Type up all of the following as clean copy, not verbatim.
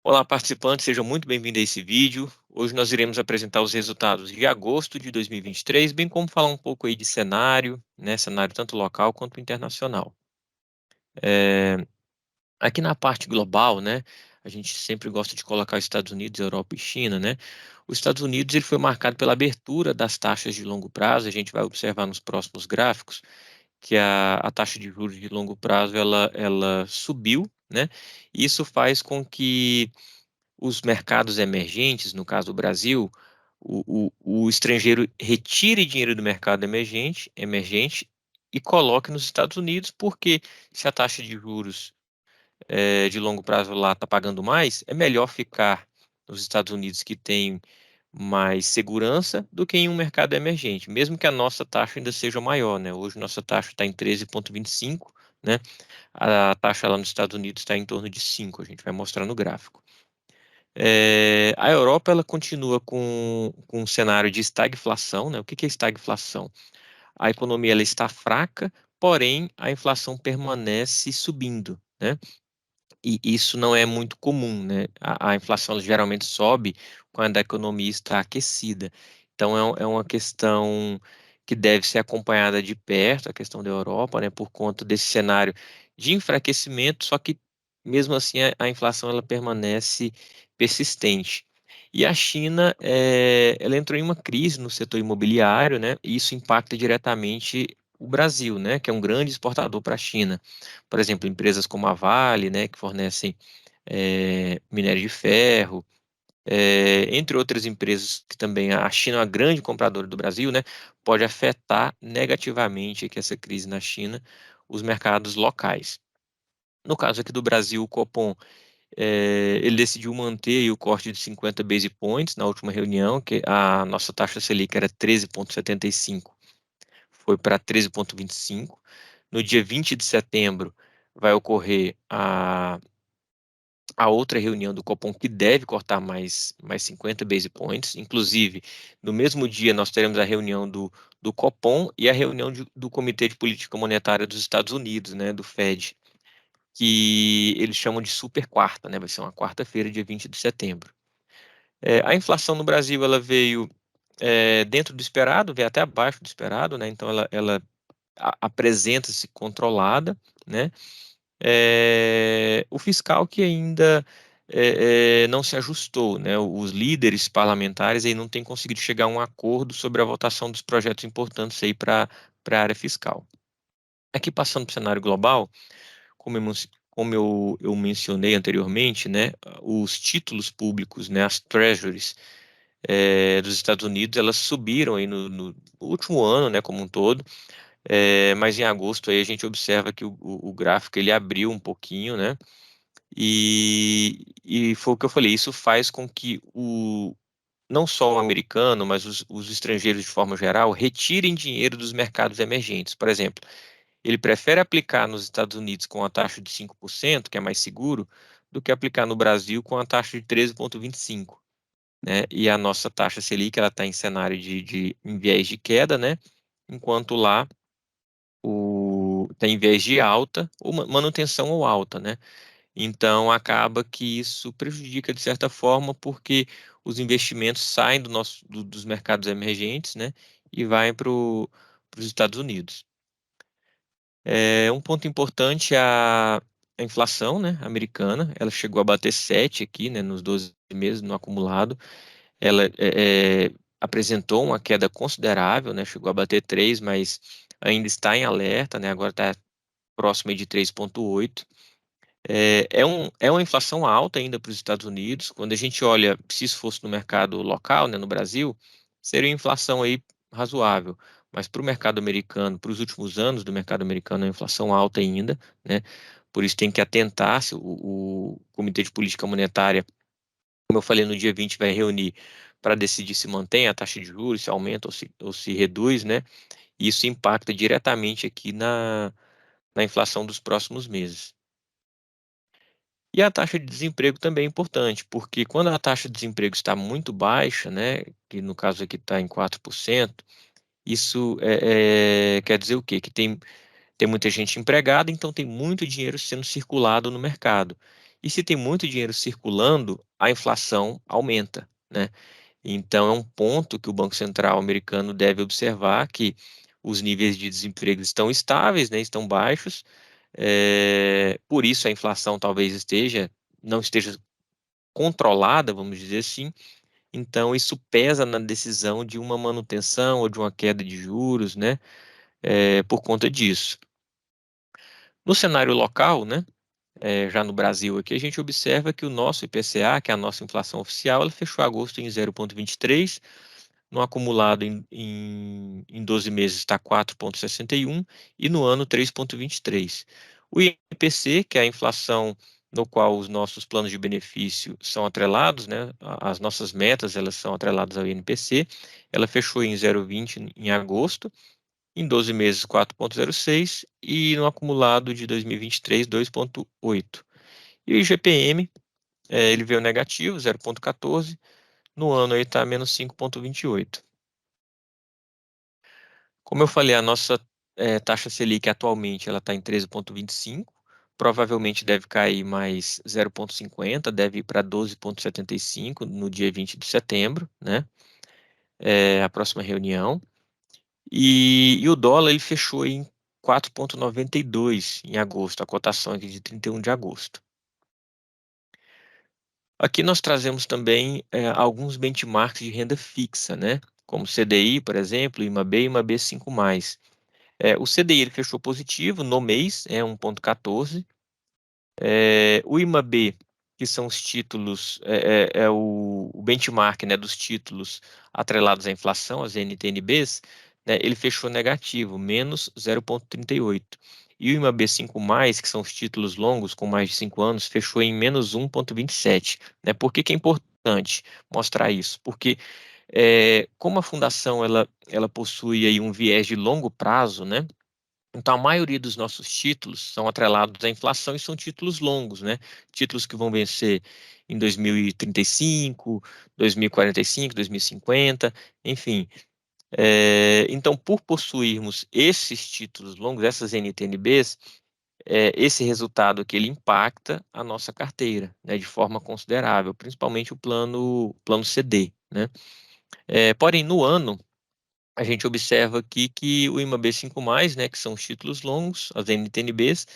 Olá, participantes, sejam muito bem-vindos a esse vídeo. Hoje nós iremos apresentar os resultados de agosto de 2023, bem como falar um pouco aí de cenário, né, cenário tanto local quanto internacional. É, Aqui na parte global, né, a gente sempre gosta de colocar os Estados Unidos, Europa e China, né? Os Estados Unidos ele foi marcado pela abertura das taxas de longo prazo. A gente vai observar nos próximos gráficos que a taxa de juros de longo prazo ela subiu, né? Isso faz com que os mercados emergentes, no caso do Brasil, o estrangeiro retire dinheiro do mercado emergente e coloque nos Estados Unidos, porque se a taxa de juros de longo prazo lá está pagando mais, é melhor ficar nos Estados Unidos, que tem mais segurança, do que em um mercado emergente, mesmo que a nossa taxa ainda seja maior, né? Hoje nossa taxa está em 13,25, né? A taxa lá nos Estados Unidos está em torno de 5, a gente vai mostrar no gráfico. A Europa ela continua com um cenário de estagflação, né? O que é estagflação? A economia ela está fraca, porém a inflação permanece subindo, né? E isso não é muito comum, né? A inflação ela geralmente sobe quando a economia está aquecida. Então é uma questão que deve ser acompanhada de perto, a questão da Europa, né? Por conta desse cenário de enfraquecimento, só que mesmo assim a inflação ela permanece persistente. E a China, ela entrou em uma crise no setor imobiliário, né? E isso impacta diretamente o Brasil, né? Que é um grande exportador para a China. Por exemplo, empresas como a Vale, né, que fornecem minério de ferro, entre outras empresas que também a China é uma grande compradora do Brasil, né, pode afetar negativamente aqui essa crise na China os mercados locais. No caso aqui do Brasil, o Copom, ele decidiu manter aí o corte de 50 base points na última reunião, que a nossa taxa Selic era 13,75, foi para 13,25. No dia 20 de setembro vai ocorrer a outra reunião do Copom, que deve cortar mais 50 base points. Inclusive, no mesmo dia nós teremos a reunião do Copom e a reunião do Comitê de Política Monetária dos Estados Unidos, né, do Fed, que eles chamam de super quarta, né, vai ser uma quarta-feira, dia 20 de setembro. A inflação no Brasil ela veio dentro do esperado, veio até abaixo do esperado, né, então ela apresenta-se controlada, né? O fiscal que ainda não se ajustou, né? Os líderes parlamentares aí não têm conseguido chegar a um acordo sobre a votação dos projetos importantes aí para a área fiscal. Aqui passando para o cenário global, como eu mencionei anteriormente, né? Os títulos públicos, né? As treasuries dos Estados Unidos, elas subiram aí no último ano, né? Como um todo. Mas em agosto aí a gente observa que o gráfico ele abriu um pouquinho, né? E foi o que eu falei, isso faz com que não só o americano, mas os estrangeiros de forma geral retirem dinheiro dos mercados emergentes. Por exemplo, ele prefere aplicar nos Estados Unidos com a taxa de 5%, que é mais seguro, do que aplicar no Brasil com a taxa de 13,25%, né? E a nossa taxa Selic ela está em cenário em viés de queda, né? Enquanto lá tem viés de alta ou manutenção ou alta, né? Então acaba que isso prejudica de certa forma, porque os investimentos saem dos mercados emergentes, né, e vai para os Estados Unidos. Um ponto importante é a inflação, né, americana. Ela chegou a bater 7 aqui, né, nos 12 meses no acumulado. Ela apresentou uma queda considerável, né, chegou a bater 3, mas ainda está em alerta, né, agora está próximo aí de 3,8. É uma inflação alta ainda para os Estados Unidos. Quando a gente olha, se isso fosse no mercado local, né, no Brasil, seria uma inflação aí razoável. Mas para o mercado americano, para os últimos anos do mercado americano, é uma inflação alta ainda, né? Por isso tem que atentar se o Comitê de Política Monetária, como eu falei, no dia 20 vai reunir para decidir se mantém a taxa de juros, se aumenta ou se reduz, né? E isso impacta diretamente aqui na inflação dos próximos meses. E a taxa de desemprego também é importante, porque quando a taxa de desemprego está muito baixa, né, que no caso aqui está em 4%, isso quer dizer o quê? Que tem muita gente empregada, então tem muito dinheiro sendo circulado no mercado. E se tem muito dinheiro circulando, a inflação aumenta, né? Então, é um ponto que o Banco Central americano deve observar que os níveis de desemprego estão estáveis, né, estão baixos, por isso a inflação talvez não esteja controlada, vamos dizer assim. Então, isso pesa na decisão de uma manutenção ou de uma queda de juros, né, por conta disso. No cenário local, né, já no Brasil aqui, a gente observa que o nosso IPCA, que é a nossa inflação oficial, ela fechou agosto em 0,23, no acumulado em 12 meses está 4,61 e no ano 3,23. O IPC, que é a inflação no qual os nossos planos de benefício são atrelados, né? As nossas metas elas são atreladas ao INPC, ela fechou em 0,20 em agosto, em 12 meses 4,06 e no acumulado de 2023 2,8. E o IGPM, ele veio negativo, 0,14, no ano aí está menos 5,28. Como eu falei, a nossa taxa Selic atualmente ela está em 13,25, provavelmente deve cair mais 0,50, deve ir para 12,75 no dia 20 de setembro, né? É a próxima reunião. E o dólar ele fechou em 4,92 em agosto, a cotação aqui de 31 de agosto. Aqui nós trazemos também alguns benchmarks de renda fixa, né? Como CDI, por exemplo, IMAB e IMAB 5+. O CDI ele fechou positivo no mês, 1,14. O IMAB, que são os títulos, é o benchmark, né, dos títulos atrelados à inflação, as NTNBs, né, ele fechou negativo, menos 0,38. E o IMAB 5+, que são os títulos longos com mais de 5 anos, fechou em menos 1,27. Né? Por que que é importante mostrar isso? Porque como a fundação ela possui aí um viés de longo prazo, né? Então, a maioria dos nossos títulos são atrelados à inflação e são títulos longos, né? Títulos que vão vencer em 2035, 2045, 2050, enfim. Então, por possuirmos esses títulos longos, essas NTNBs, esse resultado aqui ele impacta a nossa carteira, né, de forma considerável, principalmente o plano CD, né? Porém, no ano a gente observa aqui que o IMAB 5+, né, que são os títulos longos, as NTNBs,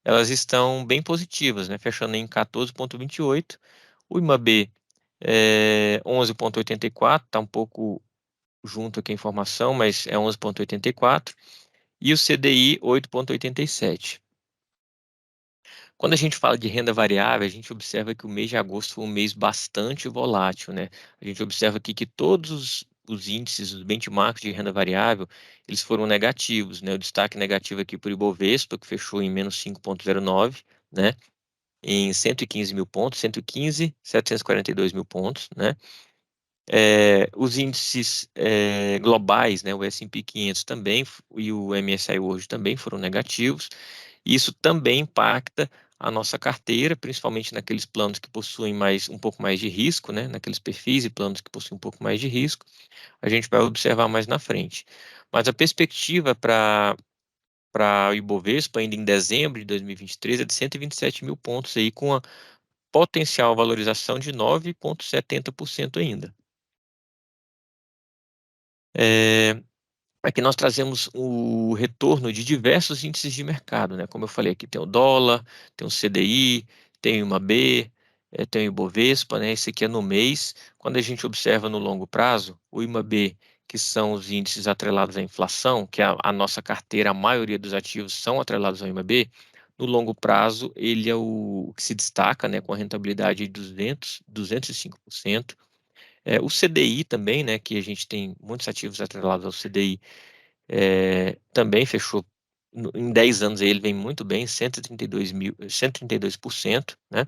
elas estão bem positivas, né, fechando em 14,28. O IMAB 11,84, está um pouco junto aqui a informação, mas é 11,84. E o CDI 8,87. Quando a gente fala de renda variável, a gente observa que o mês de agosto foi um mês bastante volátil, né? A gente observa aqui que todos os índices, os benchmarks de renda variável, eles foram negativos, né? O destaque negativo aqui para o Ibovespa, que fechou em menos 5,09, né? Em 115 mil pontos, 115.742 mil pontos, né? Os índices globais, né? O S&P 500 também e o MSCI World também foram negativos. Isso também impacta a nossa carteira, principalmente naqueles planos que possuem um pouco mais de risco, né? Naqueles perfis e planos que possuem um pouco mais de risco, a gente vai observar mais na frente. Mas a perspectiva para o Ibovespa, ainda em dezembro de 2023, é de 127 mil pontos, aí, com a potencial valorização de 9,70% ainda. Aqui nós trazemos o retorno de diversos índices de mercado, né? Como eu falei, aqui tem o dólar, tem o CDI, tem o IMAB, tem o Ibovespa, né? Esse aqui é no mês. Quando a gente observa no longo prazo, o IMAB, que são os índices atrelados à inflação, que a nossa carteira, a maioria dos ativos são atrelados ao IMAB, no longo prazo ele é o que se destaca, né? Com a rentabilidade de 205%. O CDI também, né? Que a gente tem muitos ativos atrelados ao CDI, também fechou em 10 anos, aí ele vem muito bem, 132%, né?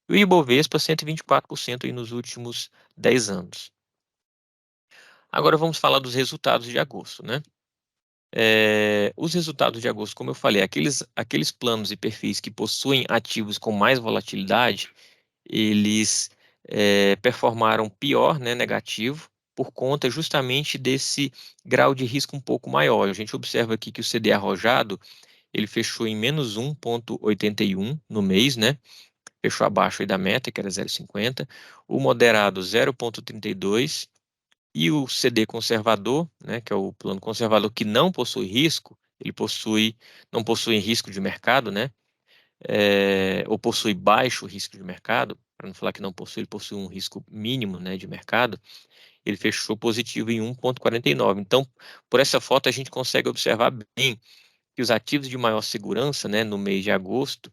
E o Ibovespa 124% aí nos últimos 10 anos. Agora vamos falar dos resultados de agosto, né? Os resultados de agosto, como eu falei, aqueles planos e perfis que possuem ativos com mais volatilidade, eles performaram pior, né, negativo, por conta justamente desse grau de risco um pouco maior. A gente observa aqui que o CDI arrojado, ele fechou em menos 1,81 no mês, né? fechou abaixo aí da meta, que era 0,50, o moderado 0,32 e o CD conservador, né, que é o plano conservador que não possui risco, não possui risco de mercado, né, ou possui baixo risco de mercado, para não falar que não possui, ele possui um risco mínimo, né, de mercado, ele fechou positivo em 1,49. Então, por essa foto a gente consegue observar bem que os ativos de maior segurança, né, no mês de agosto,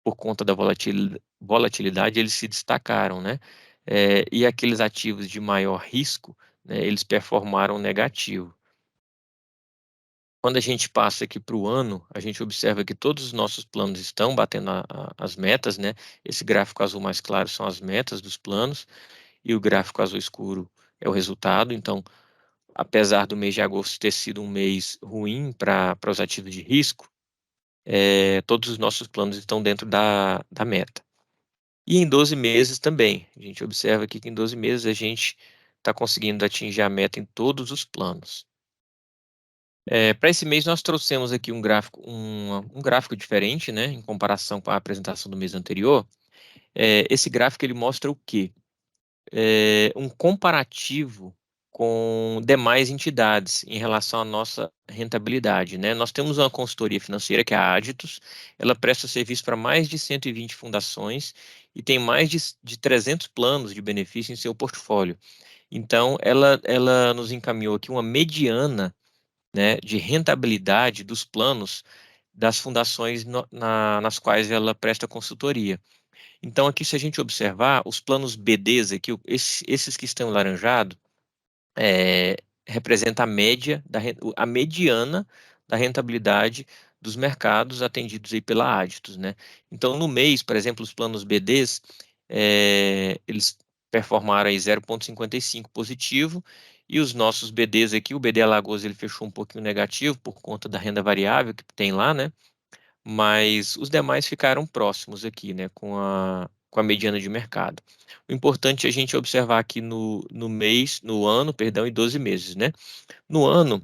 por conta da volatilidade, eles se destacaram, né? E aqueles ativos de maior risco, né, eles performaram negativo. Quando a gente passa aqui para o ano, a gente observa que todos os nossos planos estão batendo as metas, né? Esse gráfico azul mais claro são as metas dos planos e o gráfico azul escuro é o resultado. Então, apesar do mês de agosto ter sido um mês ruim para os ativos de risco, todos os nossos planos estão dentro da meta. E em 12 meses também. A gente observa aqui que em 12 meses a gente está conseguindo atingir a meta em todos os planos. Para esse mês nós trouxemos aqui um gráfico diferente, né, em comparação com a apresentação do mês anterior. Esse gráfico ele mostra o quê? Um comparativo com demais entidades em relação à nossa rentabilidade, né? Nós temos uma consultoria financeira, que é a Aditus, ela presta serviço para mais de 120 fundações e tem mais de 300 planos de benefício em seu portfólio. Então, ela nos encaminhou aqui uma mediana, né, de rentabilidade dos planos das fundações nas quais ela presta consultoria. Então, aqui, se a gente observar, os planos BDs aqui, esses que estão laranjados, é, representa a média, a mediana da rentabilidade dos mercados atendidos aí pela Aditus, né? Então, no mês, por exemplo, os planos BDs, eles performaram aí 0,55 positivo, e os nossos BDs aqui, o BD Alagoas, ele fechou um pouquinho negativo por conta da renda variável que tem lá, né? Mas os demais ficaram próximos aqui, né, com a mediana de mercado. O importante é a gente observar aqui no ano, perdão, em 12 meses, né? No ano,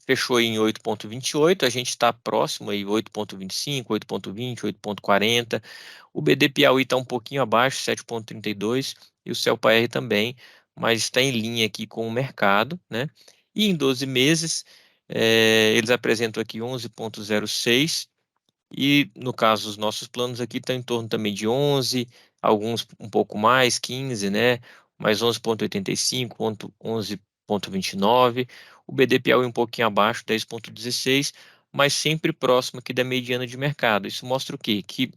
fechou em 8,28, a gente está próximo aí, 8,25, 8,20, 8,40. O BD Piauí está um pouquinho abaixo, 7,32, e o CELPA-R também, mas está em linha aqui com o mercado, né? E em 12 meses, eles apresentam aqui 11,06, e no caso os nossos planos aqui estão em torno também de 11, alguns um pouco mais, 15, né? Mais 11,85, 11,29. O BD Piauí um pouquinho abaixo, 10,16, mas sempre próximo aqui da mediana de mercado. Isso mostra o quê? Que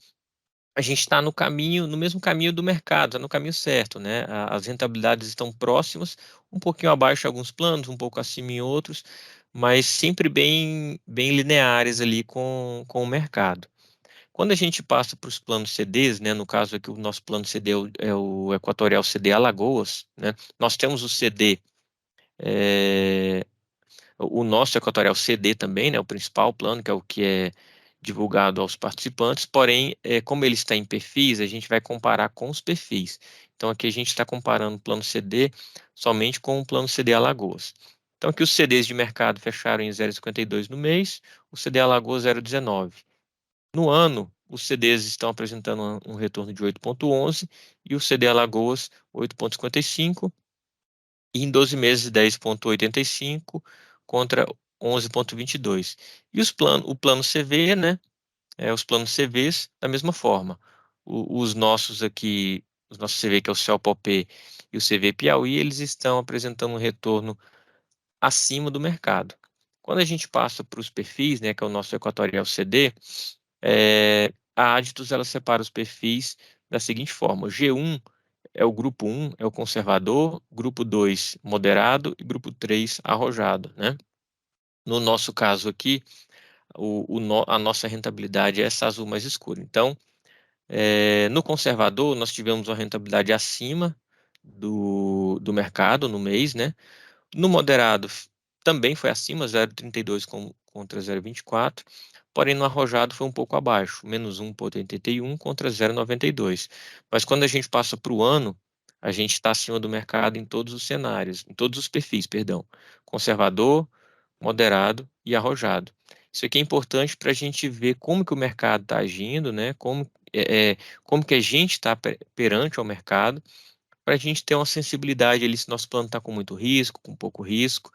a gente está no caminho, no mesmo caminho do mercado, está no caminho certo, né? As rentabilidades estão próximas, um pouquinho abaixo em alguns planos, um pouco acima em outros, mas sempre bem lineares ali com o mercado. Quando a gente passa para os planos CDs, né? No caso aqui o nosso plano CD é o Equatorial CD Alagoas, né? Nós temos o CD, o nosso Equatorial CD também, né, o principal plano, que é o que é divulgado aos participantes, porém, como ele está em perfis, a gente vai comparar com os perfis. Então, aqui a gente está comparando o plano CD somente com o plano CD Alagoas. Então, aqui os CDs de mercado fecharam em 0,52 no mês, o CD Alagoas 0,19. No ano, os CDs estão apresentando um retorno de 8,11 e o CD Alagoas 8,55, e em 12 meses 10,85 contra 11,22. E o plano CV, né? Os planos CVs da mesma forma. Os nossos aqui, os nossos CV, que é o CELPOP e o CV Piauí, eles estão apresentando um retorno acima do mercado. Quando a gente passa para os perfis, né, que é o nosso Equatorial CD, a Aditus ela separa os perfis da seguinte forma: o G1 é o grupo 1, é o conservador, grupo 2, moderado, e grupo 3, arrojado, né? No nosso caso aqui, a nossa rentabilidade é essa azul mais escura. Então, no conservador, nós tivemos uma rentabilidade acima do mercado no mês, né? No moderado, também foi acima, 0,32 contra 0,24, porém no arrojado foi um pouco abaixo, menos 1,81 contra 0,92. Mas quando a gente passa para o ano, a gente está acima do mercado em todos os cenários, em todos os perfis, perdão, conservador, moderado e arrojado. Isso aqui é importante para a gente ver como que o mercado está agindo, né? Como que a gente está perante ao mercado, para a gente ter uma sensibilidade ali se nosso plano está com muito risco, com pouco risco.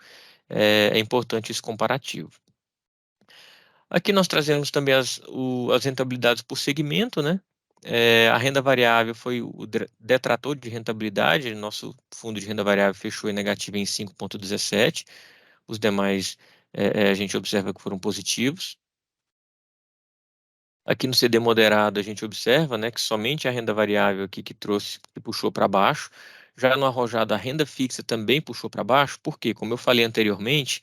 É importante esse comparativo. Aqui nós trazemos também as rentabilidades por segmento, né? A renda variável foi o detrator de rentabilidade. Nosso fundo de renda variável fechou em negativo em 5,17. Os demais a gente observa que foram positivos. Aqui no CD moderado a gente observa, né, que somente a renda variável aqui que trouxe, que puxou para baixo. Já no arrojado a renda fixa também puxou para baixo, porque, como eu falei anteriormente,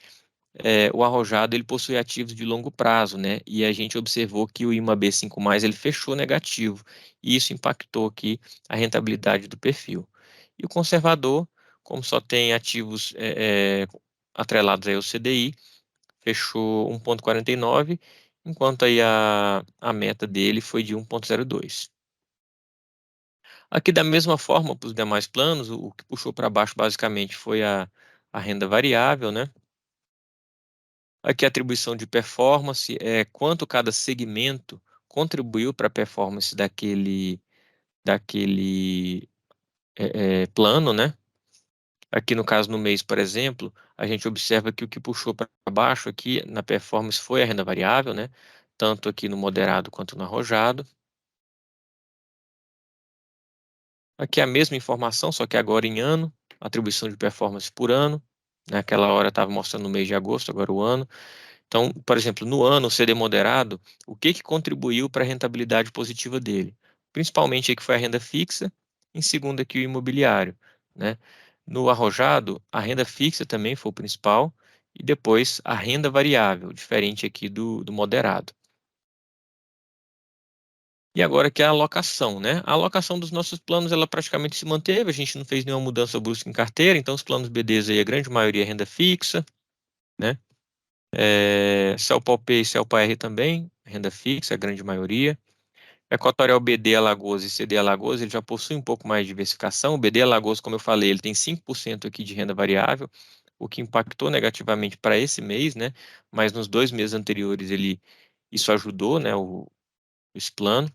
o arrojado ele possui ativos de longo prazo, né? E a gente observou que o IMAB5+, ele fechou negativo, e isso impactou aqui a rentabilidade do perfil. E o conservador, como só tem ativos atrelados aí ao CDI, fechou 1,49, enquanto aí a meta dele foi de 1,02. Aqui da mesma forma para os demais planos, o que puxou para baixo basicamente foi a renda variável, né? Aqui a atribuição de performance é quanto cada segmento contribuiu para a performance daquele plano, né? Aqui no caso no mês, por exemplo, a gente observa que o que puxou para baixo aqui na performance foi a renda variável, né? Tanto aqui no moderado quanto no arrojado. Aqui é a mesma informação, só que agora em ano, atribuição de performance por ano. Naquela hora estava mostrando no mês de agosto, agora o ano. Então, por exemplo, no ano, o CD moderado, o que contribuiu para a rentabilidade positiva dele? Principalmente aí que foi a renda fixa, em segundo aqui o imobiliário, né? No arrojado, a renda fixa também foi o principal, e depois a renda variável, diferente aqui do moderado. E agora que é a alocação, né? A alocação dos nossos planos, ela praticamente se manteve, a gente não fez nenhuma mudança brusca em carteira, então os planos BDs aí, a grande maioria é renda fixa, né? Celpop e Celpar também, renda fixa, a grande maioria. Equatorial BD Alagoas e CD Alagoas, ele já possui um pouco mais de diversificação. O BD Alagoas, como eu falei, ele tem 5% aqui de renda variável, o que impactou negativamente para esse mês, né? Mas nos 2 meses anteriores isso ajudou, né? Esse plano.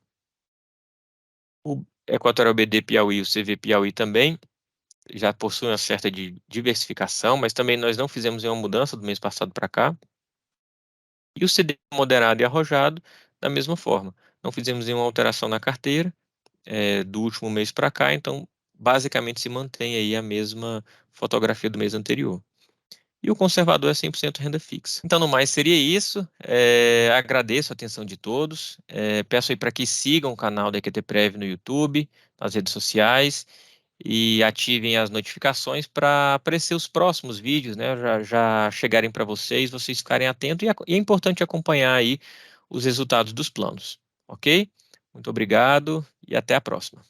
O Equatorial BD Piauí e o CV Piauí também já possuem uma certa diversificação, mas também nós não fizemos nenhuma mudança do mês passado para cá. E o CD moderado e arrojado, da mesma forma. Não fizemos nenhuma alteração na carteira do último mês para cá, então basicamente se mantém aí a mesma fotografia do mês anterior. E o conservador é 100% renda fixa. Então, no mais, seria isso. Agradeço a atenção de todos. Peço aí para que sigam o canal da EQTPrev no YouTube, nas redes sociais, e ativem as notificações para aparecer os próximos vídeos, né? Já chegarem para vocês ficarem atentos, e é importante acompanhar aí os resultados dos planos, ok? Muito obrigado e até a próxima.